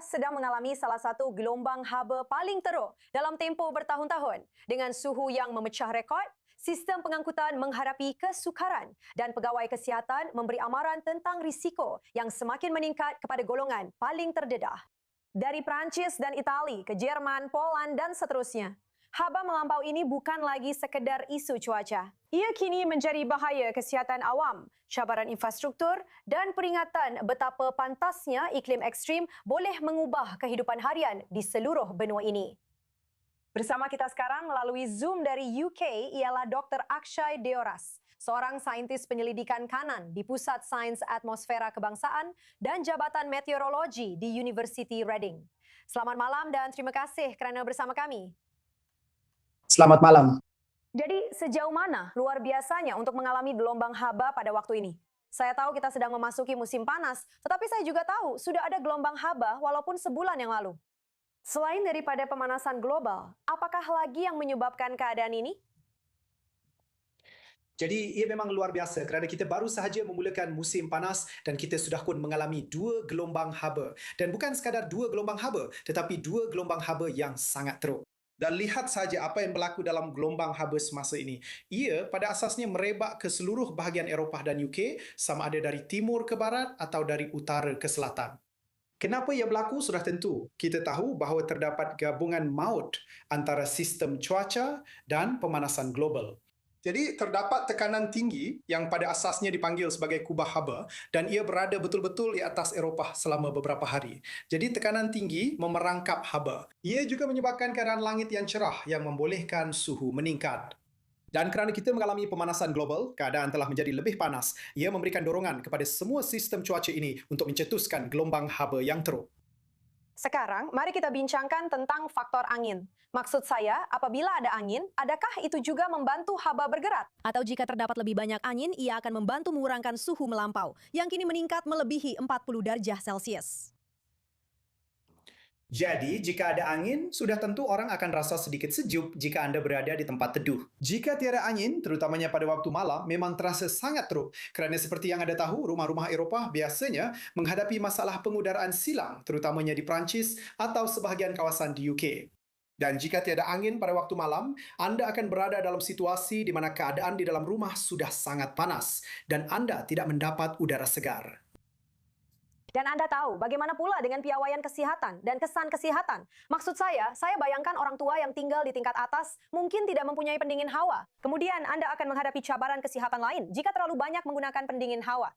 sedang mengalami salah satu gelombang haba paling teruk dalam tempoh bertahun-tahun. Dengan suhu yang memecah rekod, sistem pengangkutan menghadapi kesukaran dan pegawai kesihatan memberi amaran tentang risiko yang semakin meningkat kepada golongan paling terdedah. Dari Perancis dan Itali ke Jerman, Poland dan seterusnya. Haba melampau ini bukan lagi sekedar isu cuaca. Ia kini menjadi bahaya kesihatan awam, cabaran infrastruktur dan peringatan betapa pantasnya iklim ekstrim boleh mengubah kehidupan harian di seluruh benua ini. Bersama kita sekarang melalui Zoom dari UK ialah Dr. Akshay Deoras, seorang saintis penyelidikan kanan di Pusat Sains Atmosfera Kebangsaan dan Jabatan Meteorologi di University Reading. Selamat malam dan terima kasih kerana bersama kami. Selamat malam. Jadi sejauh mana luar biasanya untuk mengalami gelombang haba pada waktu ini? Saya tahu kita sedang memasuki musim panas, tetapi saya juga tahu sudah ada gelombang haba walaupun sebulan yang lalu. Selain daripada pemanasan global, apakah lagi yang menyebabkan keadaan ini? Jadi ia memang luar biasa kerana kita baru sahaja memulakan musim panas dan kita sudah pun mengalami 2 gelombang haba. Dan bukan sekadar 2 gelombang haba, tetapi 2 gelombang haba yang sangat teruk. Dan lihat saja apa yang berlaku dalam gelombang haba semasa ini. Ia pada asasnya merebak ke seluruh bahagian Eropah dan UK, sama ada dari timur ke barat atau dari utara ke selatan. Kenapa ia berlaku sudah tentu. Kita tahu bahawa terdapat gabungan maut antara sistem cuaca dan pemanasan global. Jadi terdapat tekanan tinggi yang pada asasnya dipanggil sebagai kubah haba dan ia berada betul-betul di atas Eropah selama beberapa hari. Jadi tekanan tinggi memerangkap haba. Ia juga menyebabkan keadaan langit yang cerah yang membolehkan suhu meningkat. Dan kerana kita mengalami pemanasan global, keadaan telah menjadi lebih panas. Ia memberikan dorongan kepada semua sistem cuaca ini untuk mencetuskan gelombang haba yang teruk. Sekarang, mari kita bincangkan tentang faktor angin. Maksud saya, apabila ada angin, adakah itu juga membantu haba bergerak? Atau jika terdapat lebih banyak angin, ia akan membantu mengurangkan suhu melampau, yang kini meningkat melebihi 40 darjah Celcius. Jadi, jika ada angin, sudah tentu orang akan rasa sedikit sejuk jika Anda berada di tempat teduh. Jika tiada angin, terutamanya pada waktu malam, memang terasa sangat teruk. Kerana seperti yang Anda tahu, rumah-rumah Eropah biasanya menghadapi masalah pengudaraan silang, terutamanya di Perancis atau sebahagian kawasan di UK. Dan jika tiada angin pada waktu malam, Anda akan berada dalam situasi di mana keadaan di dalam rumah sudah sangat panas dan Anda tidak mendapat udara segar. Dan Anda tahu bagaimana pula dengan piawaian kesehatan dan kesan kesehatan. Maksud saya bayangkan orang tua yang tinggal di tingkat atas mungkin tidak mempunyai pendingin hawa. Kemudian Anda akan menghadapi cabaran kesehatan lain jika terlalu banyak menggunakan pendingin hawa.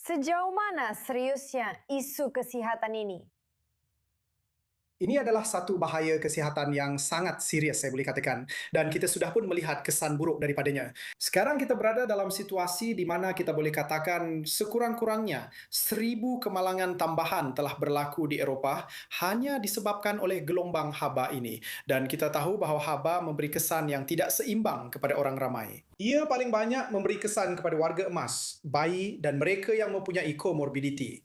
Sejauh mana seriusnya isu kesehatan ini? Ini adalah satu bahaya kesihatan yang sangat serius, saya boleh katakan. Dan kita sudah pun melihat kesan buruk daripadanya. Sekarang kita berada dalam situasi di mana kita boleh katakan sekurang-kurangnya 1,000 kemalangan tambahan telah berlaku di Eropah hanya disebabkan oleh gelombang haba ini. Dan kita tahu bahawa haba memberi kesan yang tidak seimbang kepada orang ramai. Ia paling banyak memberi kesan kepada warga emas, bayi dan mereka yang mempunyai comorbidity.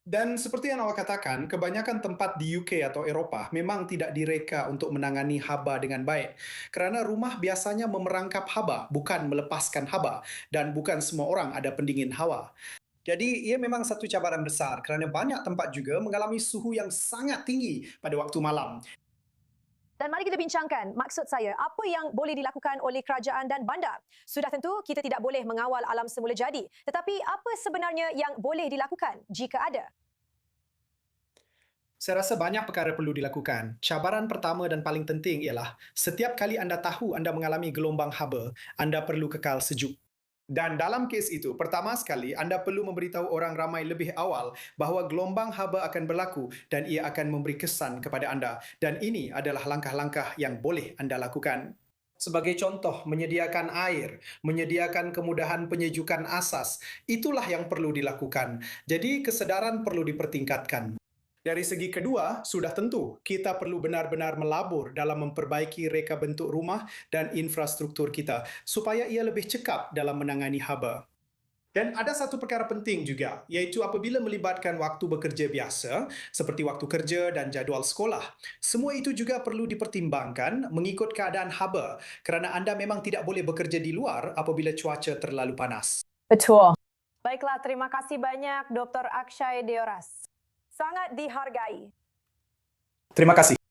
Dan seperti yang awak katakan, kebanyakan tempat di UK atau Eropah memang tidak direka untuk menangani haba dengan baik. Kerana rumah biasanya memerangkap haba, bukan melepaskan haba. Dan bukan semua orang ada pendingin hawa. Jadi ia memang satu cabaran besar kerana banyak tempat juga mengalami suhu yang sangat tinggi pada waktu malam. Dan mari kita bincangkan, maksud saya, apa yang boleh dilakukan oleh kerajaan dan bandar? Sudah tentu kita tidak boleh mengawal alam semula jadi, tetapi apa sebenarnya yang boleh dilakukan jika ada? Saya rasa banyak perkara perlu dilakukan. Cabaran pertama dan paling penting ialah setiap kali Anda tahu Anda mengalami gelombang haba, Anda perlu kekal sejuk. Dan dalam kes itu, pertama sekali anda perlu memberitahu orang ramai lebih awal bahawa gelombang haba akan berlaku dan ia akan memberi kesan kepada anda. Dan ini adalah langkah-langkah yang boleh anda lakukan. Sebagai contoh, menyediakan air, menyediakan kemudahan penyejukan asas, itulah yang perlu dilakukan. Jadi kesedaran perlu dipertingkatkan. Dari segi kedua, sudah tentu kita perlu benar-benar melabur dalam memperbaiki reka bentuk rumah dan infrastruktur kita supaya ia lebih cekap dalam menangani haba. Dan ada satu perkara penting juga, iaitu apabila melibatkan waktu bekerja biasa, seperti waktu kerja dan jadual sekolah. Semua itu juga perlu dipertimbangkan mengikut keadaan haba, kerana anda memang tidak boleh bekerja di luar apabila cuaca terlalu panas. Betul. Baiklah, terima kasih banyak Dr. Akshay Deoras. Sangat dihargai. Terima kasih.